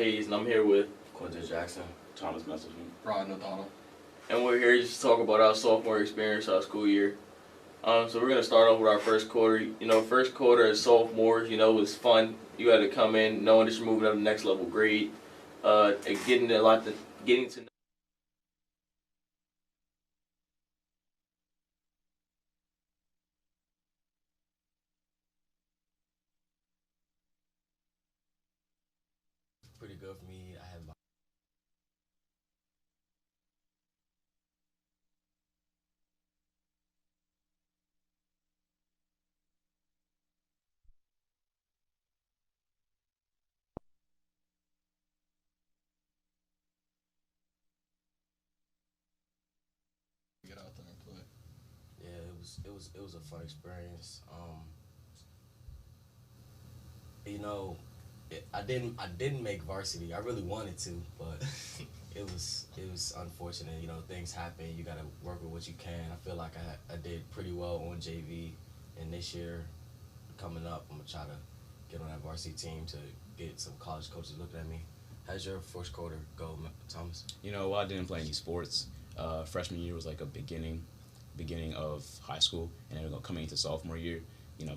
Hayes, and I'm here with, Quentin Jackson. Thomas Messerschmidt. Ryan O'Donnell. and we're here just to talk about our sophomore experience, our school year. So we're gonna start off with our first quarter. First quarter as sophomores, was fun. You had to come in knowing that you're moving up to the next level grade, and getting to. Pretty good for me. I had my Get out there and play. yeah, it was a fun experience. You know, I didn't make varsity. I really wanted to, but it was unfortunate. Things happen. You gotta work with what you can. I feel like I did pretty well on JV, and this year coming up, I'm gonna try to get on that varsity team to get some college coaches looking at me. How's your first quarter go, Thomas? Well, I didn't play any sports. Freshman year was like a beginning of high school, and then coming into sophomore year,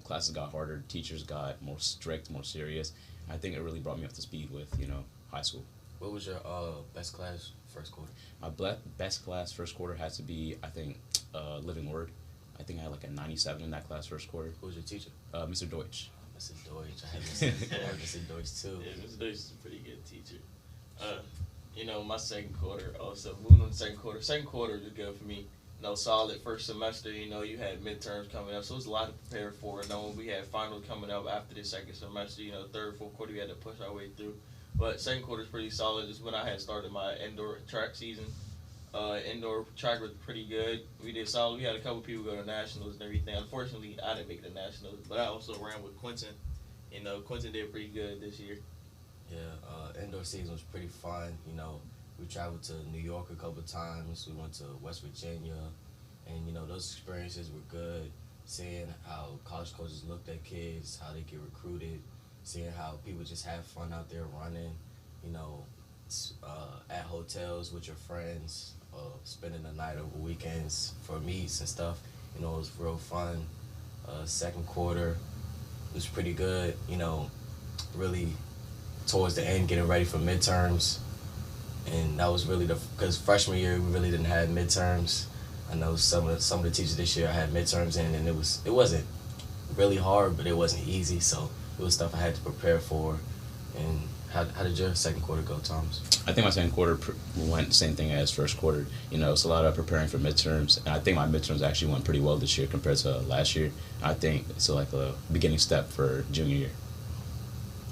classes got harder, teachers got more strict, more serious. I think it really brought me up to speed with, high school. What was your best class first quarter? My best class first quarter had to be, I think, Living Word. I think I had like a 97 in that class first quarter. Who was your teacher? Mr. Deutsch. Mr. Deutsch. I had Mr. Deutsch too. Yeah, Mr. Deutsch is a pretty good teacher. My second quarter also moving on to second quarter. Second quarter was good for me. Solid first semester. You had midterms coming up, so it was a lot to prepare for. We had finals coming up after the second semester. Third, fourth quarter we had to push our way through. But second quarter is pretty solid. Is when I had started my indoor track season. Indoor track was pretty good. We did solid. We had a couple people go to nationals and everything. Unfortunately, I didn't make the nationals, but I also ran with Quentin. Quentin did pretty good this year. Yeah, indoor season was pretty fun. We traveled to New York a couple times. We went to West Virginia, and those experiences were good. Seeing how college coaches looked at kids, how they get recruited, seeing how people just have fun out there running. At hotels with your friends, spending the night over weekends for meets and stuff. It was real fun. Second quarter was pretty good. Really towards the end, getting ready for midterms. And that was really because freshman year we really didn't have midterms. I know some of the teachers this year I had midterms in, and it wasn't really hard, but it wasn't easy. So it was stuff I had to prepare for. And how did your second quarter go, Thomas? I think my second quarter went the same thing as first quarter. It's a lot of preparing for midterms, and I think my midterms actually went pretty well this year compared to last year. I think it's like a beginning step for junior year.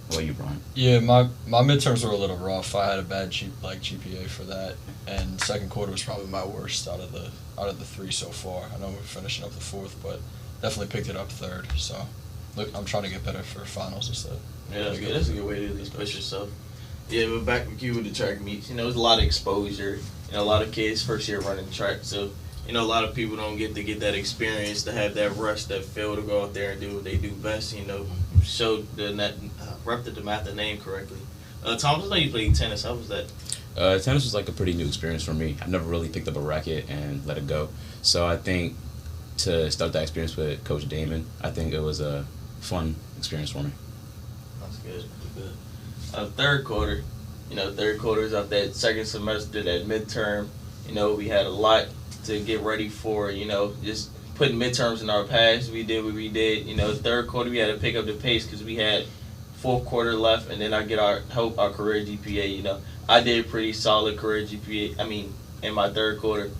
What about you, Brian? Yeah, my midterms were a little rough. I had a bad GPA for that, and second quarter was probably my worst out of the three so far. I know we're finishing up the fourth, but definitely picked it up third. So, look, I'm trying to get better for finals instead. Yeah, that's good. That's a good way to at least push yourself. Yeah, but back with you with the track meets, it was a lot of exposure. A lot of kids first year running track, so a lot of people don't get that experience to have that rush, that feel to go out there and do what they do best. Show rep the name correctly. Thomas, I know you played tennis. How was that? Tennis was like a pretty new experience for me. I've never really picked up a racket and let it go. So I think to start that experience with Coach Damon, I think it was a fun experience for me. That's good. Third quarter. Third quarter is out that second semester, that midterm. We had a lot to get ready for. Just putting midterms in our past. We did what we did. Third quarter we had to pick up the pace because we had fourth quarter left, and then I get our career GPA. I did pretty solid career GPA. In my third quarter,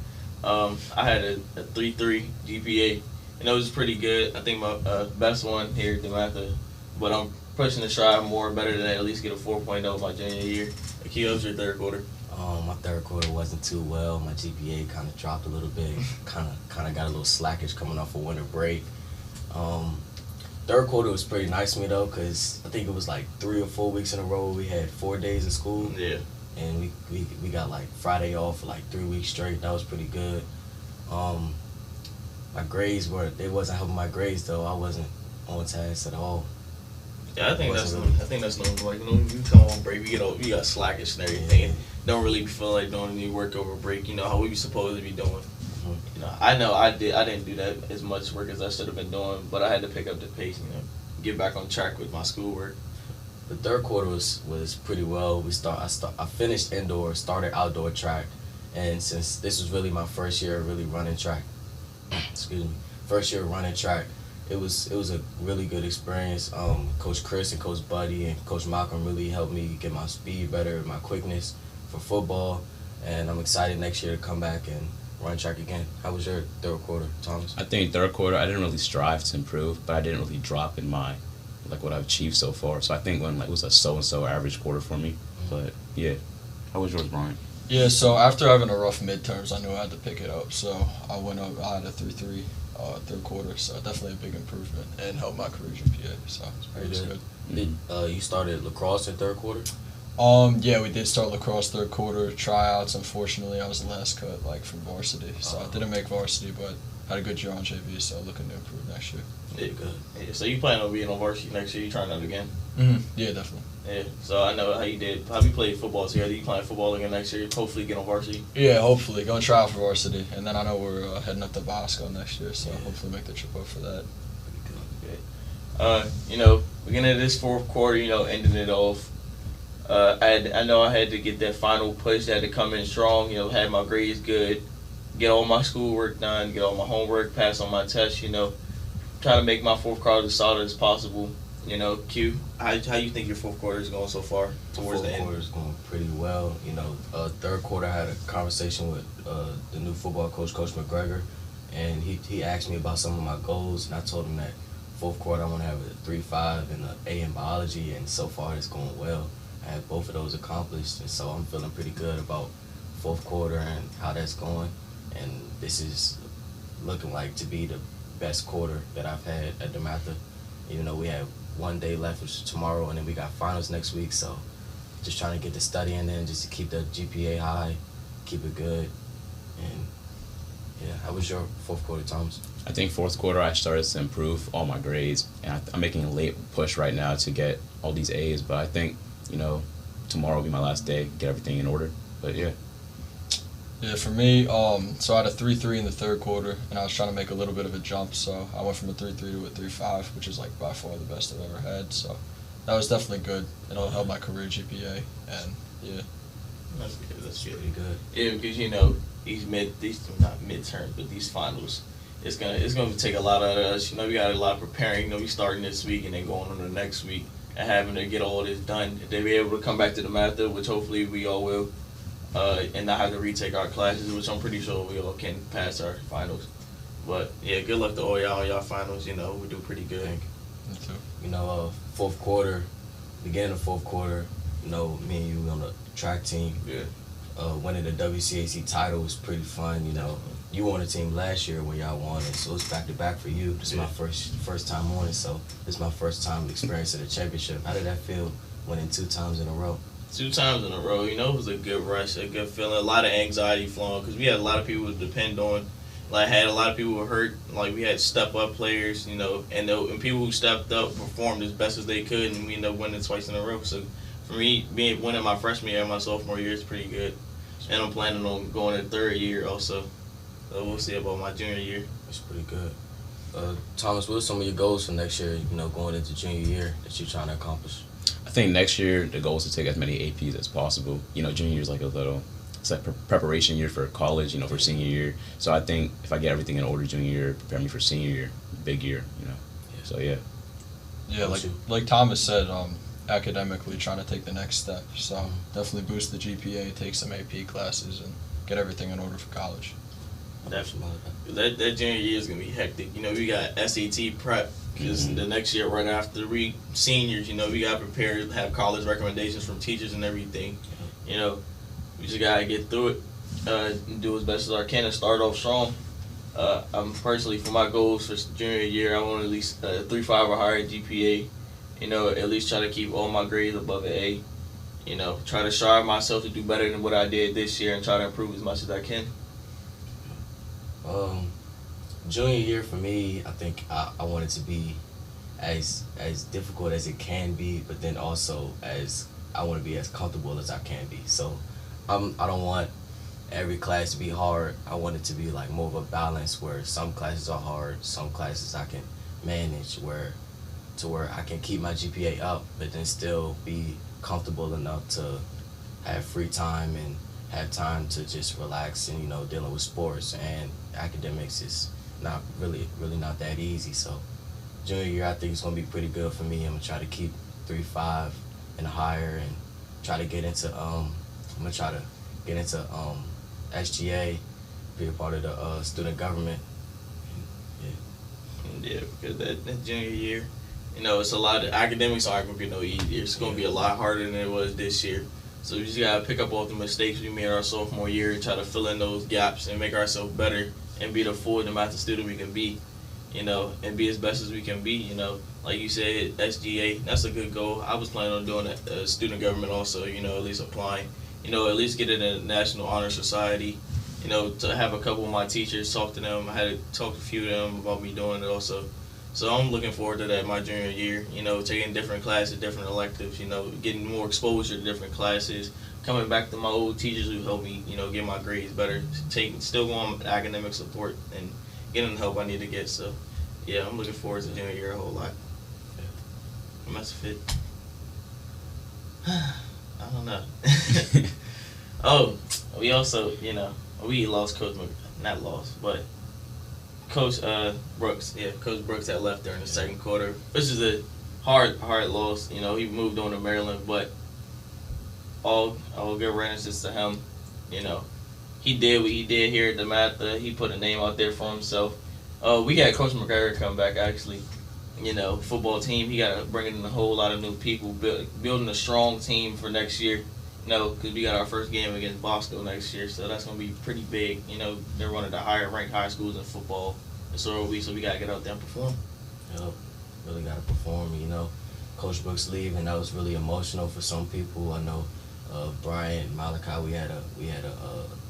I had a 3.3 GPA, and it was pretty good. I think my best one here at DeMatha, but I'm pushing to try more, better than that, at least get a 4.0 my junior year. Akil, was your third quarter? My third quarter wasn't too well. My GPA kind of dropped a little bit. kind of got a little slackish coming off a winter break. Third quarter was pretty nice for me though, because I think it was like 3 or 4 weeks in a row we had 4 days of school. Yeah. And we got like Friday off for like 3 weeks straight. That was pretty good. My grades wasn't helping my grades though. I wasn't on task at all. Yeah, I think Wasn't really- I think that's normal. Like, you come on break, we got slackish and everything. Yeah. And don't really be feeling like doing any work over break. You know how we be supposed to be doing. Mhm. You know, I know I didn't do that as much work as I should have been doing, but I had to pick up the pace. You know, get back on track with my schoolwork. The third quarter was pretty well. I finished indoor, started outdoor track, and since this was really my first year really running track, excuse me, first year running track, it was a really good experience. Coach Chris and Coach Buddy and Coach Malcolm really helped me get my speed better, my quickness for football, and I'm excited next year to come back and run track again. How was your third quarter, Thomas? I think third quarter, I didn't really strive to improve, but I didn't really drop in my, like, what I've achieved so far. So I think when, like, it was a so-and-so average quarter for me. But, yeah. How was yours, Brian? Yeah, so after having a rough midterms, I knew I had to pick it up. So I went up, I had a 3.3 third quarter, so definitely a big improvement and helped my career GPA. So it was good. You started lacrosse in third quarter? Yeah, we did start lacrosse third quarter tryouts. Unfortunately, I was the last cut, like, from varsity, so I didn't make varsity, but had a good year on JV, so looking to improve next year. Yeah, good. Yeah, so you plan on being on varsity next year? You trying out again? Yeah, definitely. Yeah. So I know how you did. How you played football together? You playing football again next year? Hopefully get on varsity. Yeah, hopefully gonna try out for varsity, and then I know we're heading up to Bosco next year, so hopefully make the trip up for that. You know, beginning of this fourth quarter, you know, ending it off. I know I had to get that final push. I had to come in strong. You know, had my grades good, get all my schoolwork done, get all my homework, pass on my tests. You know, try to make my fourth quarter as solid as possible. You know, Q, how you think your fourth quarter is going so far towards the Fourth end? quarter is going pretty well. You know, third quarter I had a conversation with the new football coach, Coach McGregor, and he asked me about some of my goals, and I told him that fourth quarter I want to have a 3.5 and an A in biology, and so far it's going well. I have both of those accomplished, and so I'm feeling pretty good about fourth quarter and how that's going. And this is looking like to be the best quarter that I've had at DeMatha. Even though we have 1 day left, which is tomorrow, and then we got finals next week. So just trying to get the studying in, just to keep the GPA high, keep it good. And yeah, how was your fourth quarter, Thomas? I think fourth quarter I started to improve all my grades, and I'm making a late push right now to get all these A's. But I think, you know, tomorrow will be my last day, get everything in order. But yeah. Yeah, for me, so I had a 3.3 in the third quarter, and I was trying to make a little bit of a jump, so I went from a 3.3 to a 3.5, which is, like, by far the best I've ever had. So that was definitely good. It'll help my career GPA, and yeah. That's good. That's Pretty good. good. Yeah, because you know these not midterms, but these finals, it's gonna take a lot out of us. You know, we got a lot of preparing. You know, we starting this week and then going on the next week and having to get all this done. They be able to come back to DeMatha, which hopefully we all will, and not have to retake our classes, which I'm pretty sure we all can pass our finals. But yeah, good luck to all y'all on y'all finals. You know, we do pretty good. Thank Me too. You know, fourth quarter, beginning of fourth quarter, you know, me and you on the track team. Yeah. Winning the WCAC title was pretty fun. You know, you won the team last year when y'all won it, so it's back to back for you. This is my first time on it, so this is my first time experiencing the championship. How did that feel, winning 2 times in a row? 2 times in a row, you know, it was a good rush, a good feeling, a lot of anxiety flowing because we had a lot of people to depend on. Like, had a lot of people who were hurt. Like, we had step-up players, you know, and people who stepped up performed as best as they could, and we ended up winning twice in a row. So, for me, winning my freshman year and my sophomore year is pretty good. And I'm planning on going to third year also. So, we'll see about my junior year. It's pretty good. Thomas, what are some of your goals for next year, you know, going into junior year that you're trying to accomplish? I think next year the goal is to take as many APs as possible. You know, junior year is like it's like preparation year for college, you know, for senior year. So I think if I get everything in order junior year, prepare me for senior year, big year, you know. Yeah. So yeah. Yeah, like Thomas said, academically trying to take the next step. So definitely boost the GPA, take some AP classes, and get everything in order for college. Definitely. That junior year is going to be hectic. You know, we got SAT prep because the next year right after we seniors, you know, we got to prepare, have college recommendations from teachers and everything. You know, we just got to get through it, and do as best as I can and start off strong. I'm personally, for my goals for junior year, I want at least 3.5 or higher GPA. You know, at least try to keep all my grades above an A. You know, try to strive myself to do better than what I did this year and try to improve as much as I can. Junior year for me, I think I wanted to be as difficult as it can be, but then also as I want to be as comfortable as I can be. So I don't want every class to be hard. I want it to be like more of a balance where some classes are hard, some classes I can manage where I can keep my GPA up, but then still be comfortable enough to have free time and have time to just relax and, you know, dealing with sports and academics is not really not that easy. So junior year, I think it's gonna be pretty good for me. I'm gonna try to keep 3.5 and higher and try to get into SGA, be a part of the student government. Yeah, because that junior year, you know, it's a lot of academics aren't gonna be no easier. It's gonna be a lot harder than it was this year. So we just gotta pick up all the mistakes we made our sophomore year and try to fill in those gaps and make ourselves better and be the full DeMatha student we can be, you know, and be as best as we can be, you know. Like you said, SGA, that's a good goal. I was planning on doing that, student government also, you know, at least applying, you know, at least get in a National Honor Society, you know, to have a couple of my teachers talk to them. I had to talk to a few of them about me doing it also. So I'm looking forward to that my junior year, you know, taking different classes, different electives, you know, getting more exposure to different classes, coming back to my old teachers who helped me, you know, get my grades better, still going with academic support and getting the help I need to get. So, yeah, I'm looking forward to junior year a whole lot. Yeah. That's fit. I don't know. Oh, we also, you know, we lost Coach not lost, but Coach Brooks. Yeah, Coach Brooks had left during the second quarter, which is a hard loss. You know, he moved on to Maryland, but all good riddance to him. You know, he did what he did here at DeMatha. He put a name out there for himself. We got Coach McGregor come back actually. You know, football team. He got to bring in a whole lot of new people, building a strong team for next year. You know, because we got our first game against Bosco next year, so that's going to be pretty big. You know, they're one of the higher ranked high schools in football, and so are we, so we got to get out there and perform. Yep, really got to perform, you know. Coach Brooks leaving, that was really emotional for some people. I know Brian, Malachi, we had a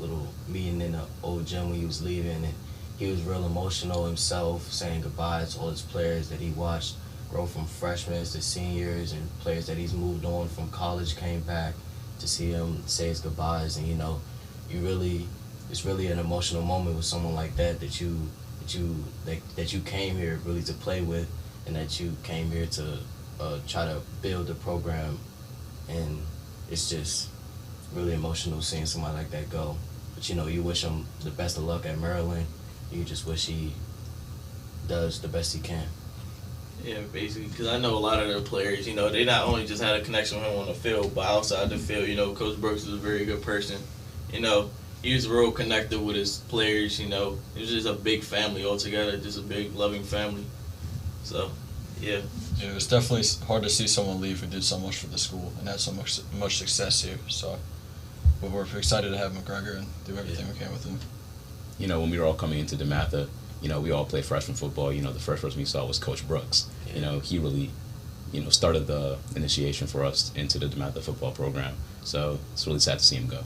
little meeting in the old gym when he was leaving, and he was real emotional himself, saying goodbye to all his players that he watched grow from freshmen to seniors, and players that he's moved on from college came back to see him say his goodbyes. And you know, it's really an emotional moment with someone like that that you came here really to play with, and that you came here to try to build the program. And it's just really emotional seeing somebody like that go. But you know, you wish him the best of luck at Maryland. You just wish he does the best he can. Yeah, basically, because I know a lot of their players, you know, they not only just had a connection with him on the field, but outside the field, you know, Coach Brooks is a very good person. You know, he was real connected with his players, you know. It was just a big family altogether, just a big, loving family. So, yeah. Yeah, it was definitely hard to see someone leave who did so much for the school and had so much success here. So, but we're excited to have McGregor and do everything we can with him. You know, when we were all coming into DeMatha, you know, we all played freshman football. You know, the first person we saw was Coach Brooks. You know, he really, you know, started the initiation for us into the DeMatha football program. So it's really sad to see him go.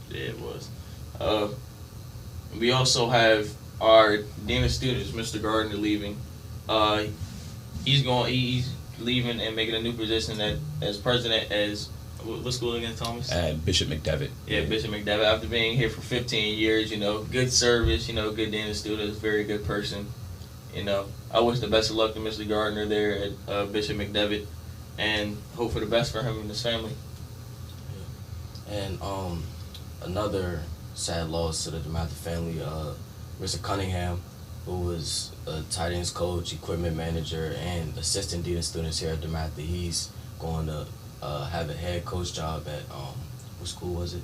Yeah, it was. We also have our Dean of Students, Mr. Gardner, leaving. He's leaving and making a new position as president as what school again, Thomas? At Bishop McDevitt. Yeah, Bishop McDevitt. After being here for 15 years, you know, good service, you know, good Dean of Students, very good person. You know, I wish the best of luck to Mr. Gardner there at Bishop McDevitt, and hope for the best for him and his family. And another sad loss to the DeMatha family, Mr. Cunningham, who was a tight ends coach, equipment manager, and assistant dean of students here at DeMatha. He's going to have a head coach job at what school was it?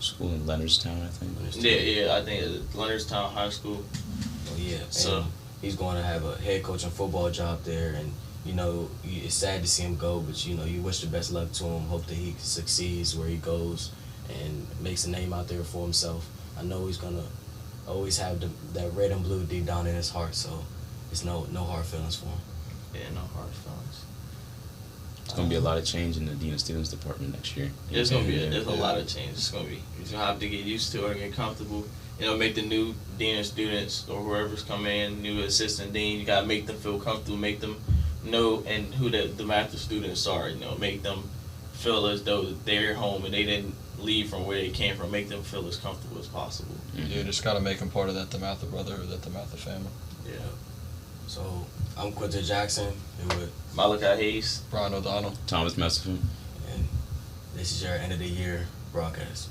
School in Leonardstown, I think. Yeah, I think it's Leonardstown High School. Oh yeah. So and he's going to have a head coaching football job there, and you know, it's sad to see him go, but you know, you wish the best luck to him. Hope that he succeeds where he goes and makes a name out there for himself. I know he's gonna always have that red and blue deep down in his heart, so it's no hard feelings for him. Yeah, no hard feelings. It's going to be a lot of change in the Dean of Students department next year. There's a lot of change. You're gonna have to get used to it and get comfortable. you know, make the new dean of students or whoever's coming in, new assistant dean, you gotta make them feel comfortable, make them know and who the master students are, you know, make them feel as though they're home and they didn't leave from where they came from, make them feel as comfortable as possible. You just gotta make them part of that DeMatha brotherhood, that DeMatha family. Yeah. So I'm Quinton Jackson, here with, Malachi Hayes. Brian O'Donnell. Thomas Messersohn. and this is your end of the year broadcast.